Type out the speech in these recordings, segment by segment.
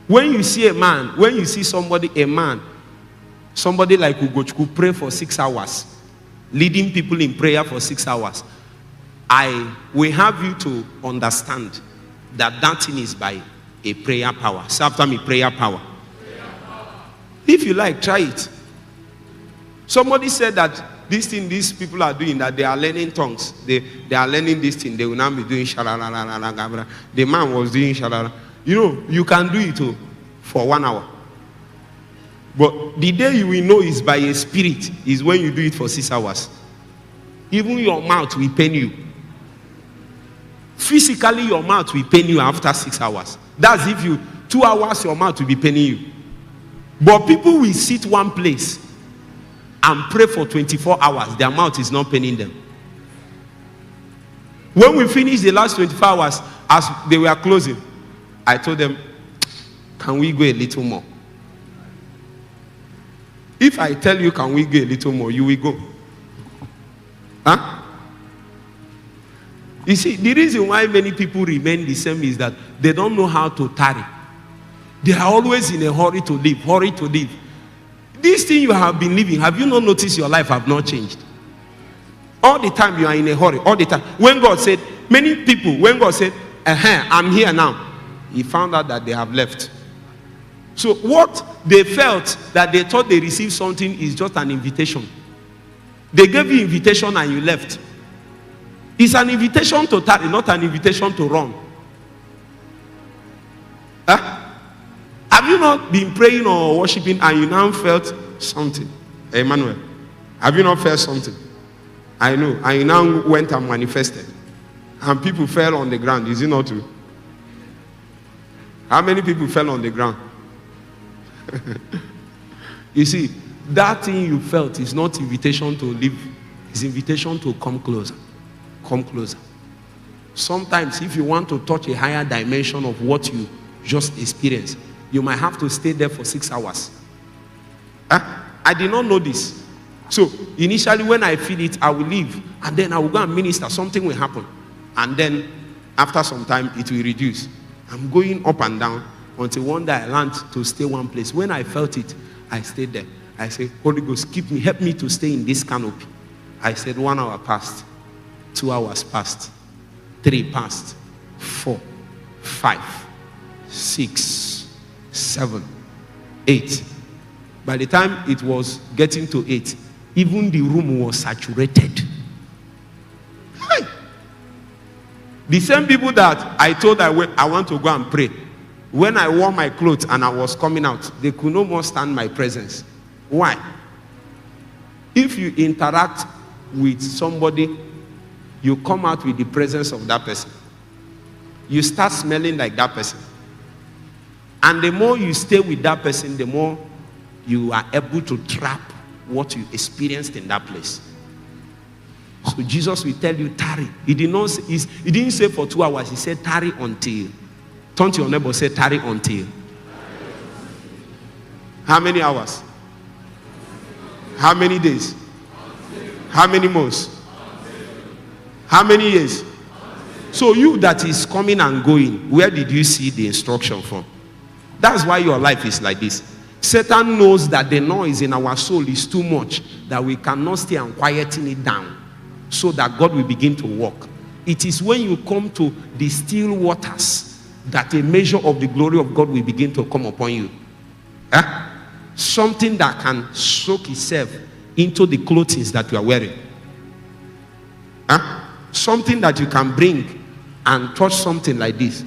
When you see a man, when you see somebody, a man, somebody like Udechukwu pray for 6 hours, leading people in prayer for 6 hours, I will have you to understand that that thing is by a prayer power. Say after me, prayer power. If you like, try it. Somebody said that this thing these people are doing, that they are learning tongues. They are learning this thing. They will now be doing shalala. The man was doing shalala. You know, you can do it for 1 hour. But the day you will know is by a spirit is when you do it for 6 hours. Even your mouth will pain you. Physically, your mouth will pain you after 6 hours. That's if you, 2 hours, your mouth will be paining you. But people will sit one place and pray for 24 hours. Their mouth is not paining them. When we finished the last 24 hours, as they were closing, I told them, can we go a little more? If I tell you, can we go a little more, you will go. Huh? You see, the reason why many people remain the same is that they don't know how to tarry. They are always in a hurry to live, hurry to live. This thing you have been living, have you not noticed your life have not changed? All the time you are in a hurry, all the time. When God said, many people, when God said, I'm here now, he found out that they have left. So what they felt that they thought they received something is just an invitation. They gave you invitation and you left. It's an invitation to tarry, not an invitation to run. Huh? Have you not been praying or worshiping and you now felt something? Emmanuel, have you not felt something? I know. And you now went and manifested. And people fell on the ground. Is it not true? How many people fell on the ground? You see, that thing you felt is not invitation to live. It's invitation to come closer. Come closer. Sometimes if you want to touch a higher dimension of what you just experienced, you might have to stay there for 6 hours. I did not know this. So initially when I feel it, I will leave. And then I will go and minister. Something will happen. And then after some time, it will reduce. I'm going up and down until one day I learned to stay one place. When I felt it, I stayed there. I said, Holy Ghost, keep me, help me to stay in this canopy. I said 1 hour passed. 2 hours passed. 3 passed. 4, 5, 6, 7, 8. By the time it was getting to 8, even the room was saturated. Hey. The same people that I told I want to go and pray, when I wore my clothes and I was coming out, they could no more stand my presence. Why? If you interact with somebody, you come out with the presence of that person. You start smelling like that person. And the more you stay with that person, the more you are able to trap what you experienced in that place. So Jesus will tell you, tarry. He didn't say for 2 hours. He said, tarry until. Turn to your neighbor, say, tarry until. How many hours? How many days? How many months? How many years? So you that is coming and going, where did you see the instruction from? That's why your life is like this. Satan knows that the noise in our soul is too much, that we cannot stay and quieting it down, so that God will begin to work. It is when you come to the still waters that a measure of the glory of God will begin to come upon you. Something that can soak itself into the clothing that you are wearing. Something that you can bring and touch something like this,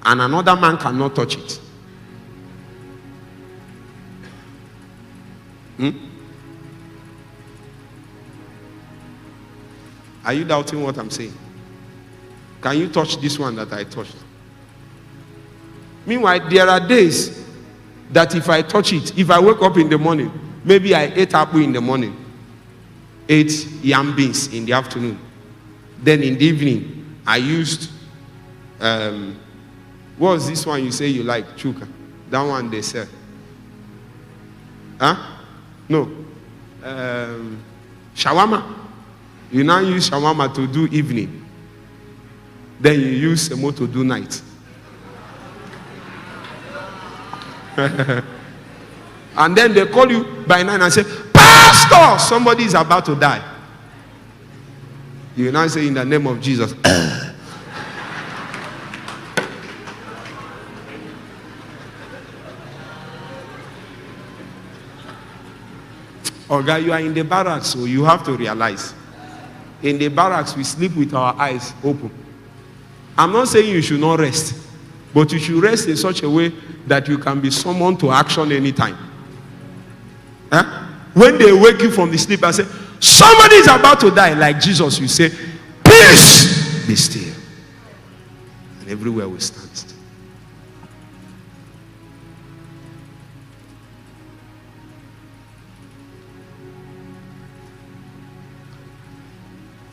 and another man cannot touch it. Are you doubting what I'm saying? Can you touch this one that I touched? Meanwhile, there are days that if I touch it, if I wake up in the morning, maybe I ate apple in the morning, ate yam beans in the afternoon. Then in the evening, I used, what was this one you say you like? Chuka. That one they sell. No. Shawarma. You now use shawarma to do evening. Then you use semo to do night. And then they call you by 9 and say, Pastor, somebody is about to die. You now say, in the name of Jesus. Oh, guy, you are in the barracks, so you have to realize. In the barracks, we sleep with our eyes open. I'm not saying you should not rest, but you should rest in such a way that you can be summoned to action anytime. Huh? When they wake you from the sleep and say, somebody is about to die, like Jesus, you say, peace, be still. And everywhere we stand still.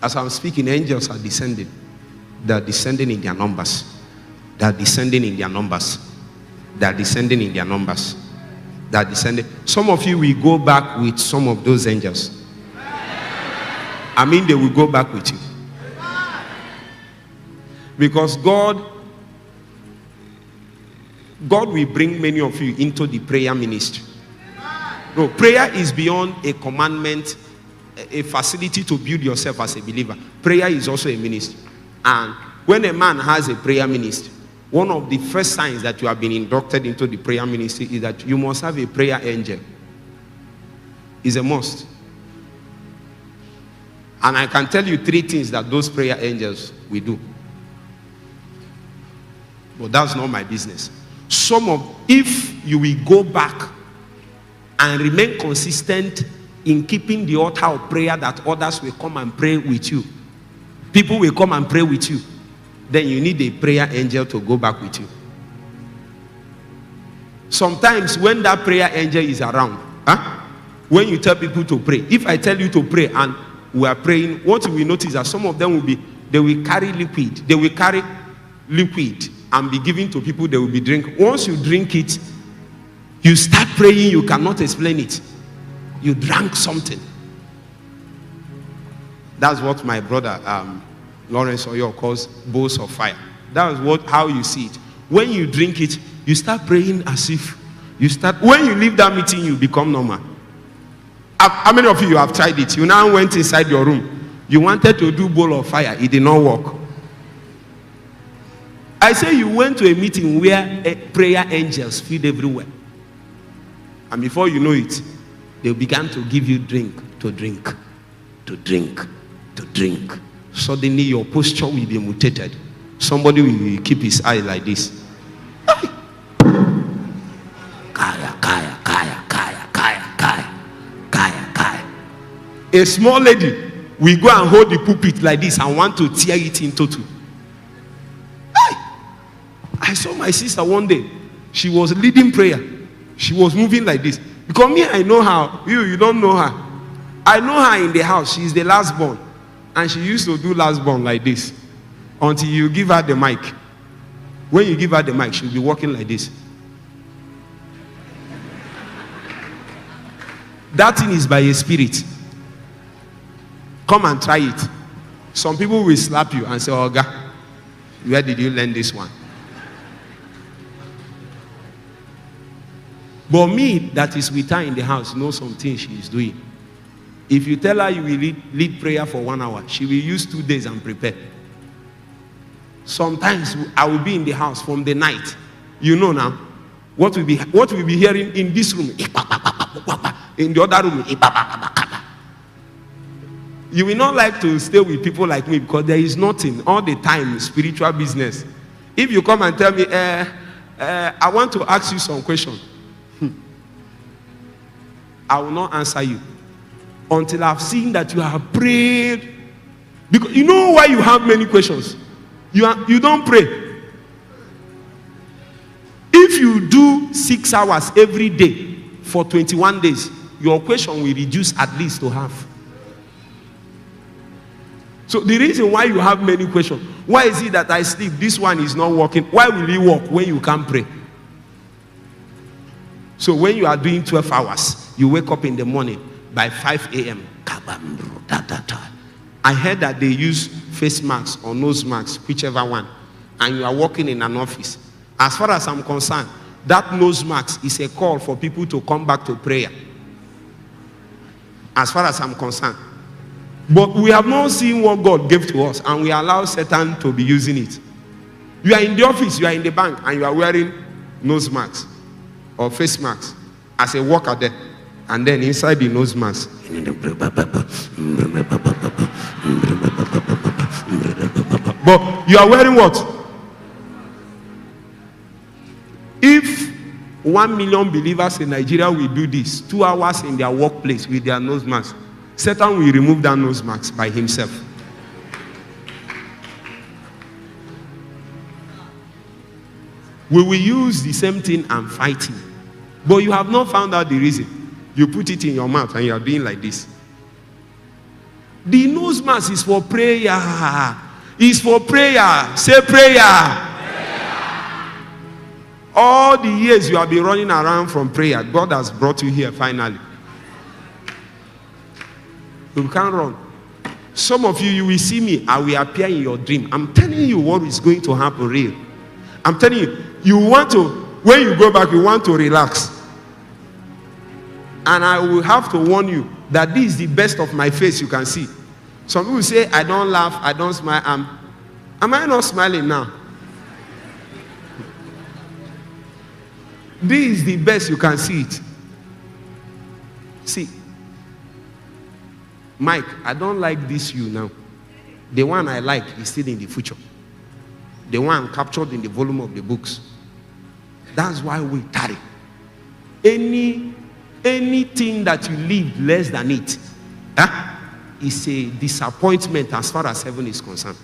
As I'm speaking, angels are descending. They are descending in their numbers. They are descending in their numbers. They are descending in their numbers. They are descending. Some of you will go back with some of those angels. I mean, they will go back with you. Because God will bring many of you into the prayer ministry. No, prayer is beyond a commandment, a facility to build yourself as a believer. Prayer is also a ministry. And when a man has a prayer ministry, one of the first signs that you have been inducted into the prayer ministry is that you must have a prayer angel. It's a must. And I can tell you 3 things that those prayer angels will do. But that's not my business. If you will go back and remain consistent in keeping the altar of prayer that others will come and pray with you. People will come and pray with you. Then you need a prayer angel to go back with you. Sometimes when that prayer angel is around, when you tell people to pray, if I tell you to pray and we are praying, what you will notice that some of them they will carry liquid. They will carry liquid and be given to people. They will be drinking. Once you drink it, you start praying, you cannot explain it. You drank something. That's what my brother Lawrence Oyo calls bowls of fire. That is how you see it. When you drink it, you start praying as if when you leave that meeting, you become normal. How many of you have tried it? You now went inside your room. You wanted to do bowl of fire. It did not work. I say you went to a meeting where prayer angels feed everywhere. And before you know it, they began to give you drink. Suddenly your posture will be mutated. Somebody will keep his eye like this. A small lady will go and hold the pulpit like this and want to tear it into two. I saw my sister one day. She was leading prayer. She was moving like this. Because me, I know her. You don't know her. I know her in the house. She's the last born. And she used to do last born like this. Until you give her the mic. When you give her the mic, she'll be walking like this. That thing is by a spirit. Come and try it. Some people will slap you and say, "Oh, God, where did you learn this one?" But me, that is with her in the house, know something she is doing. If you tell her you will lead prayer for 1 hour, she will use 2 days and prepare. Sometimes I will be in the house from the night. You know now, what we'll be hearing in this room, in the other room. You will not like to stay with people like me because there is nothing all the time spiritual business. If you come and tell me, I want to ask you some questions, I will not answer you until I've seen that you have prayed. Because you know why you have many questions. You don't pray. If you do 6 hours every day for 21 days, your question will reduce at least to half. So the reason why you have many questions, why is it that I sleep, this one is not working? Why will it work when you can't pray? So when you are doing 12 hours, you wake up in the morning by 5 a.m. I heard that they use face masks or nose masks, whichever one, and you are working in an office. As far as I'm concerned, that nose mask is a call for people to come back to prayer, as far as I'm concerned. But we have not seen what God gave to us, and we allow Satan to be using it. You are in the office, you are in the bank, and you are wearing nose masks or face masks as a worker there, and then inside the nose mask, but you are wearing what? If 1 million believers in Nigeria will do this 2 hours in their workplace with their nose mask, Satan will remove that nose mask by himself. We will use the same thing and fight him. But you have not found out the reason. You put it in your mouth and you are doing like this. The nose mask is for prayer. It's for prayer. Say prayer. All the years you have been running around from prayer, God has brought you here finally. You can't run. Some of you, you will see me, I will appear in your dream. I'm telling you what is going to happen real. I'm telling you, you want to, when you go back, you want to relax. And I will have to warn you that this is the best of my face you can see. Some people say, I don't laugh, I don't smile. Am I not smiling now? This is the best you can see it. See, Mike, I don't like this you now. The one I like is still in the future. The one captured in the volume of the books. That's why we tarry. Anything that you leave less than it is a disappointment as far as heaven is concerned.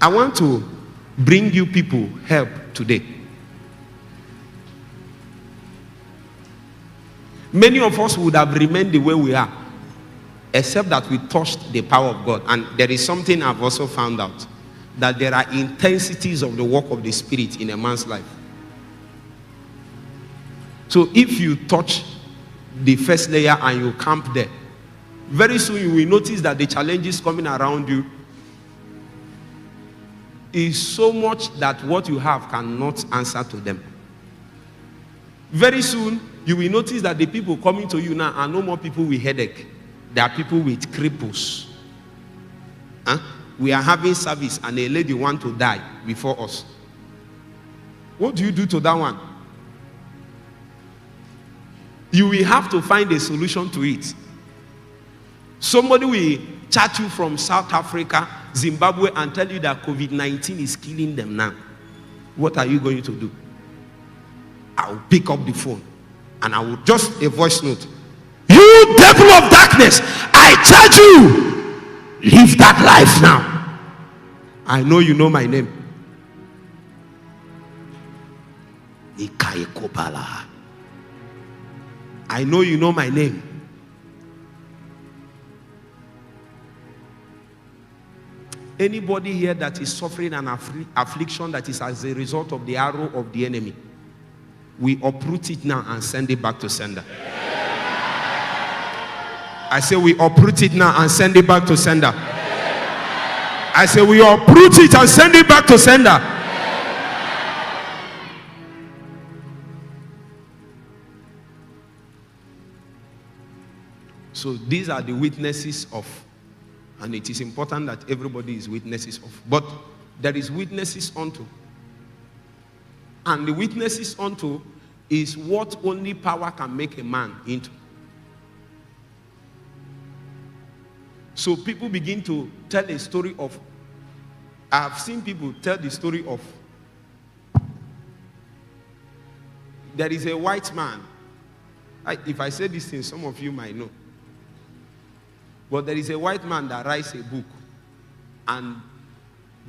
I want to bring you people help today. Many of us would have remained the way we are, except that we touched the power of God. And there is something I've also found out, that there are intensities of the work of the Spirit in a man's life. So if you touch the first layer and you camp there, very soon you will notice that the challenges coming around you is so much that what you have cannot answer to them. Very soon you will notice that the people coming to you now are no more people with headache. They are people with cripples. We are having service and a lady wants to die before us. What do you do to that one? You will have to find a solution to it. Somebody will chat you from South Africa, Zimbabwe, and tell you that COVID-19 is killing them now. What are you going to do? I will pick up the phone and I will just a voice note. You devil of darkness, I charge you, live that life now. I know you know my name. I know you know my name. Anybody here that is suffering an affliction that is as a result of the arrow of the enemy, we uproot it now and send it back to sender. I say we uproot it now and send it back to sender. I say we uproot it and send it back to sender. So these are the witnesses of, and it is important that everybody is witnesses of, but there is witnesses unto. And the witnesses unto is what only power can make a man into. So people begin to tell a story of, I have seen people tell the story of, there is a white man. If I say this thing, some of you might know. But there is a white man that writes a book. And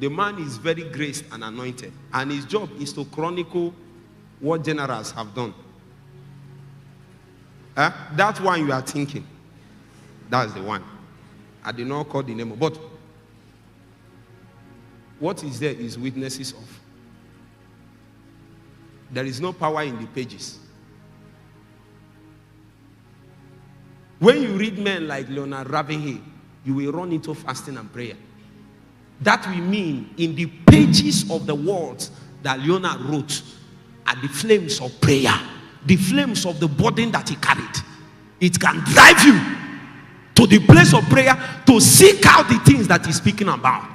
the man is very graced and anointed. And his job is to chronicle what generals have done. That one you are thinking. That's the one. I did not call the name. But what is there is witnesses of. There is no power in the pages. When you read men like Leonard Ravenhill, you will run into fasting and prayer. That will mean in the pages of the words that Leonard wrote, are the flames of prayer, the flames of the burden that he carried. It can drive you to the place of prayer to seek out the things that he's speaking about.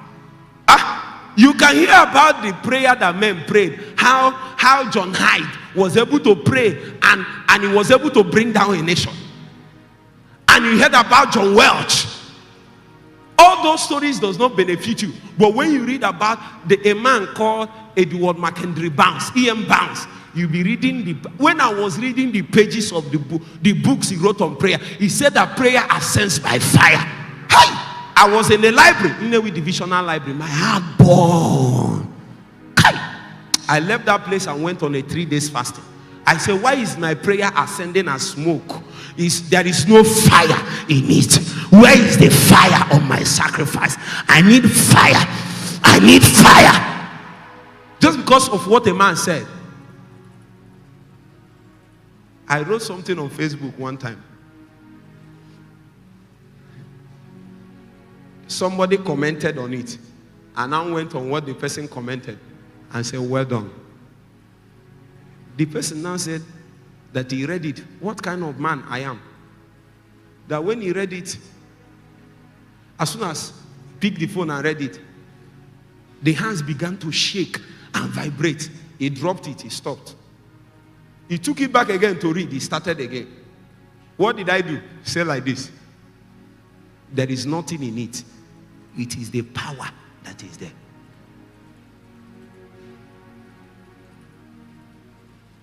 You can hear about the prayer that men prayed, how John Hyde was able to pray and he was able to bring down a nation. And you heard about John Welch. All those stories does not benefit you. But when you read about a man called Edward McKendry Bounce, E.M. Bounce, you'll be reading when I was reading the pages of the books he wrote on prayer, he said that prayer ascends by fire. Hey! I was in the library, Inewi Divisional Library. My heart burned. I left that place and went on a 3 days fasting. I said, why is my prayer ascending as smoke? There is no fire in it. Where is the fire of my sacrifice? I need fire. I need fire. Just because of what a man said. I wrote something on Facebook one time. Somebody commented on it, and I went on what the person commented and said, well done. The person now said that he read it. What kind of man I am? That when he read it, as soon as he picked the phone and read it, the hands began to shake and vibrate. He dropped it, he stopped. He took it back again to read, he started again. What did I do? Say like this. There is nothing in it. It is the power that is there.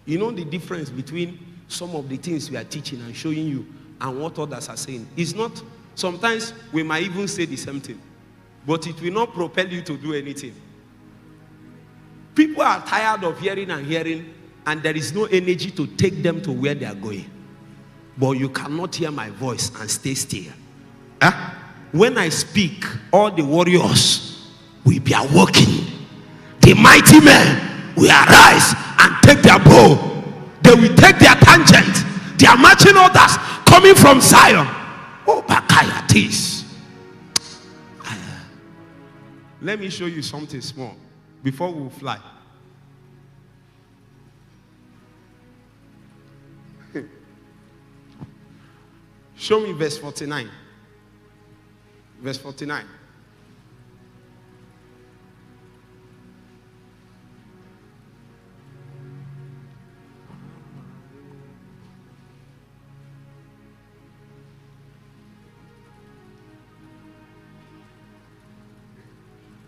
You know the difference between some of the things we are teaching and showing you and what others are saying? It's not, sometimes we might even say the same thing, but it will not propel you to do anything. People are tired of hearing, and there is no energy to take them to where they are going. But you cannot hear my voice and stay still. When I speak, all the warriors will be awoken. The mighty men will arise and take their bow. They will take their tangent. They are marching orders coming from Zion. Oh, Bakaya, this. Let me show you something small before we fly. Show me verse 49. Verse 49.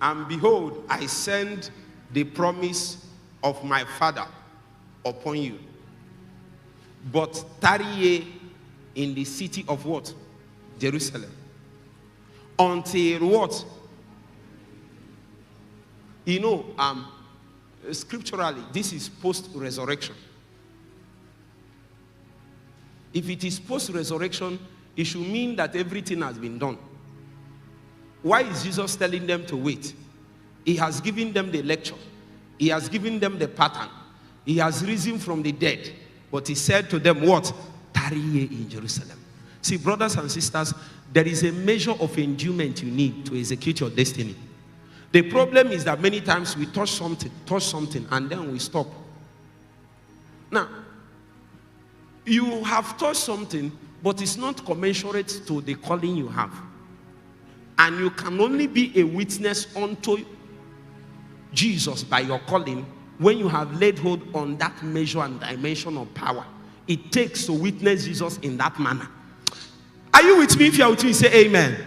And behold, I send the promise of my Father upon you. But tarry ye in the city of what? Jerusalem. Until what? You know, scripturally, this is post-resurrection. If it is post-resurrection, it should mean that everything has been done. Why is Jesus telling them to wait? He has given them the lecture. He has given them the pattern. He has risen from the dead. But he said to them, what? Tarry ye in Jerusalem. See, brothers and sisters, there is a measure of endurance you need to execute your destiny. The problem is that many times we touch something, and then we stop. Now, you have touched something, but it's not commensurate to the calling you have. And you can only be a witness unto Jesus by your calling when you have laid hold on that measure and dimension of power it takes to witness Jesus in that manner. Are you with me? If you are with me, say amen. Amen.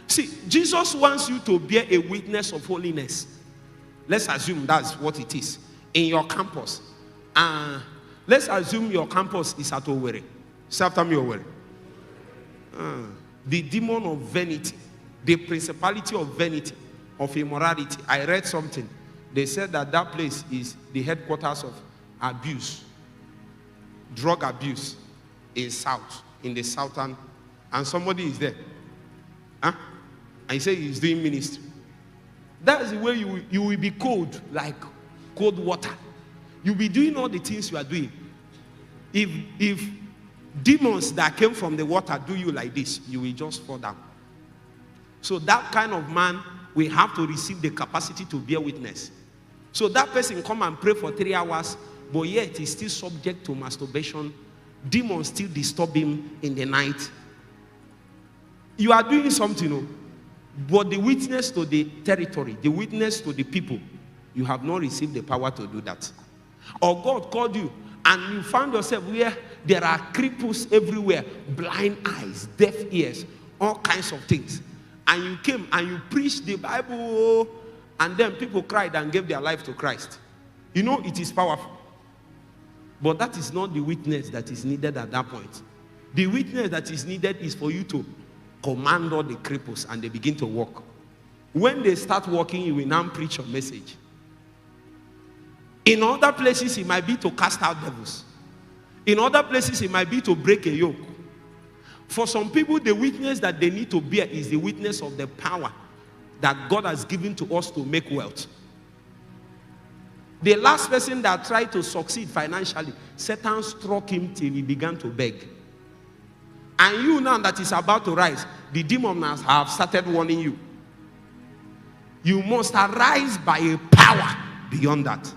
See, Jesus wants you to bear a witness of holiness. Let's assume that's what it is in your campus. Let's assume your campus is at Owerri. Say after me, Owerri. The demon of vanity, the principality of vanity, of immorality. I read something. They said that that place is the headquarters of abuse, drug abuse in the southern, and somebody is there. And he said he's doing ministry. That's the way you will be cold, like cold water. You'll be doing all the things you are doing. If demons that came from the water do you like this, you will just fall down. So that kind of man will have to receive the capacity to bear witness. So that person come and pray for 3 hours, but yet he's still subject to masturbation. Demons still disturb him in the night. You are doing something, but the witness to the territory, the witness to the people, you have not received the power to do that. Or God called you and you found yourself where there are cripples everywhere, blind eyes, deaf ears, all kinds of things. And you came and you preached the Bible, and then people cried and gave their life to Christ. It is powerful. But that is not the witness that is needed at that point. The witness that is needed is for you to command all the cripples and they begin to walk. When they start walking, you will now preach your message. In other places, it might be to cast out devils. In other places, it might be to break a yoke. For some people, the witness that they need to bear is the witness of the power that God has given to us to make wealth. The last person that tried to succeed financially, Satan struck him till he began to beg. And you now that is about to rise, the demons have started warning you. You must arise by a power beyond that.